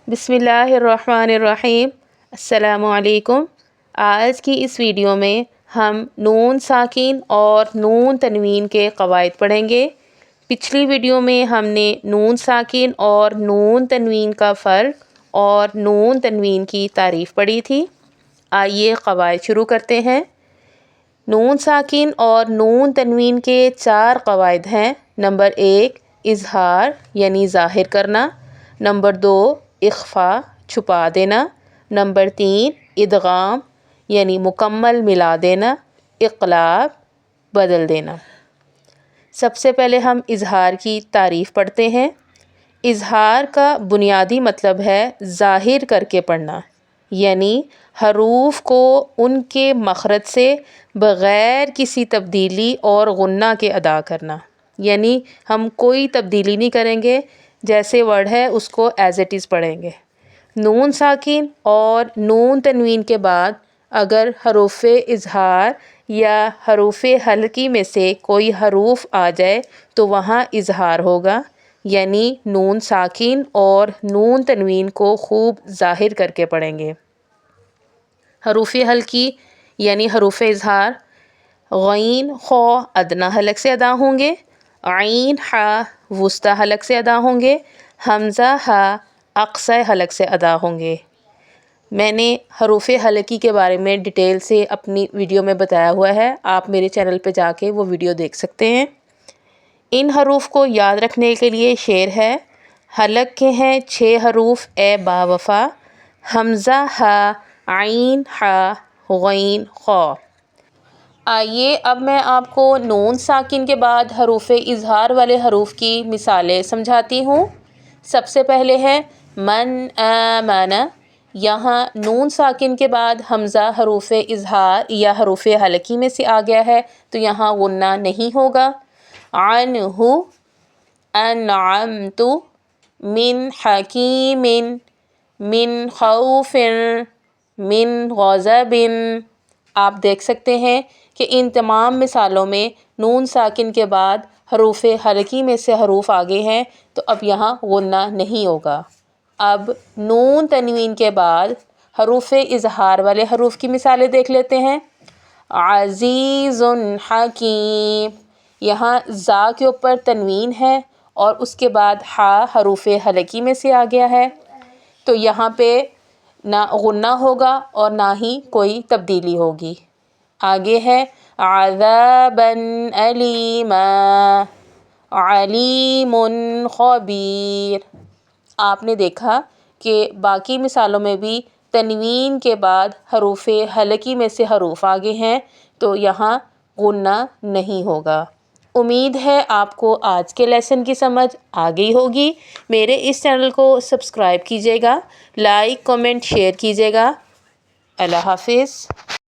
بسم اللہ الرحمن الرحیم۔ السلام علیکم۔ آج کی اس ویڈیو میں ہم نون ساکن اور نون تنوین کے قواعد پڑھیں گے۔ پچھلی ویڈیو میں ہم نے نون ساکن اور نون تنوین کا فرق اور نون تنوین کی تعریف پڑھی تھی۔ آئیے قواعد شروع کرتے ہیں۔ نون ساکن اور نون تنوین کے 4 قواعد ہیں۔ نمبر 1 اظہار یعنی ظاہر کرنا، نمبر 2 اخفاء چھپا دینا، نمبر 3 ادغام یعنی مکمل ملا دینا، اقلاب بدل دینا۔ سب سے پہلے ہم اظہار کی تعریف پڑھتے ہیں۔ اظہار کا بنیادی مطلب ہے ظاہر کر کے پڑھنا، یعنی حروف کو ان کے مخرج سے بغیر کسی تبدیلی اور غنہ کے ادا کرنا، یعنی ہم کوئی تبدیلی نہیں کریں گے، جیسے ورڈ ہے اس کو ایز اٹ از پڑھیں گے۔ نون ساکن اور نون تنوین کے بعد اگر حروف اظہار یا حروف حلقی میں سے کوئی حروف آ جائے تو وہاں اظہار ہوگا، یعنی نون ساکن اور نون تنوین کو خوب ظاہر کر کے پڑھیں گے۔ حروف حلقی یعنی حروف اظہار غین خ ادنیٰ حلق سے ادا ہوں گے، عین ح وسطی حلق سے ادا ہوں گے، حمزہ ہ اقصی حلق سے ادا ہوں گے۔ میں نے حروف حلقی کے بارے میں ڈیٹیل سے اپنی ویڈیو میں بتایا ہوا ہے، آپ میرے چینل پہ جا کے وہ ویڈیو دیکھ سکتے ہیں۔ ان حروف کو یاد رکھنے کے لیے شعر ہے۔ حلق کے ہیں 6 حروف اے با وفا، حمزہ ہ عین ح غین خ۔ آئیے اب میں آپ کو نون ساکن کے بعد حروف اظہار والے حروف کی مثالیں سمجھاتی ہوں۔ سب سے پہلے ہے من آمن۔ یہاں نون ساکن کے بعد حمزہ حروف اظہار یا حروف حلقی میں سے آ گیا ہے تو یہاں غنہ نہیں ہوگا۔ عنہ انعمت، من حکیم، من خوف، من غضب۔ آپ دیکھ سکتے ہیں کہ ان تمام مثالوں میں نون ساکن کے بعد حروف حلقی میں سے حروف آگے ہیں تو اب یہاں غنہ نہیں ہوگا۔ اب نون تنوین کے بعد حروف اظہار والے حروف کی مثالیں دیکھ لیتے ہیں۔ عزیز حکیم، یہاں زا کے اوپر تنوین ہے اور اس کے بعد ہا حروف حلقی میں سے آ گیا ہے تو یہاں پہ نہ غنہ ہوگا اور نہ ہی کوئی تبدیلی ہوگی۔ آگے ہے عذابا علیما، علیم خبیر۔ آپ نے دیکھا کہ باقی مثالوں میں بھی تنوین کے بعد حروف حلقی میں سے حروف آگے ہیں تو یہاں غنہ نہیں ہوگا۔ امید ہے آپ کو آج کے لیسن کی سمجھ آ گئی ہوگی۔ میرے اس چینل کو سبسکرائب کیجیے گا، لائک کمنٹ شیئر کیجیے گا۔ اللہ حافظ۔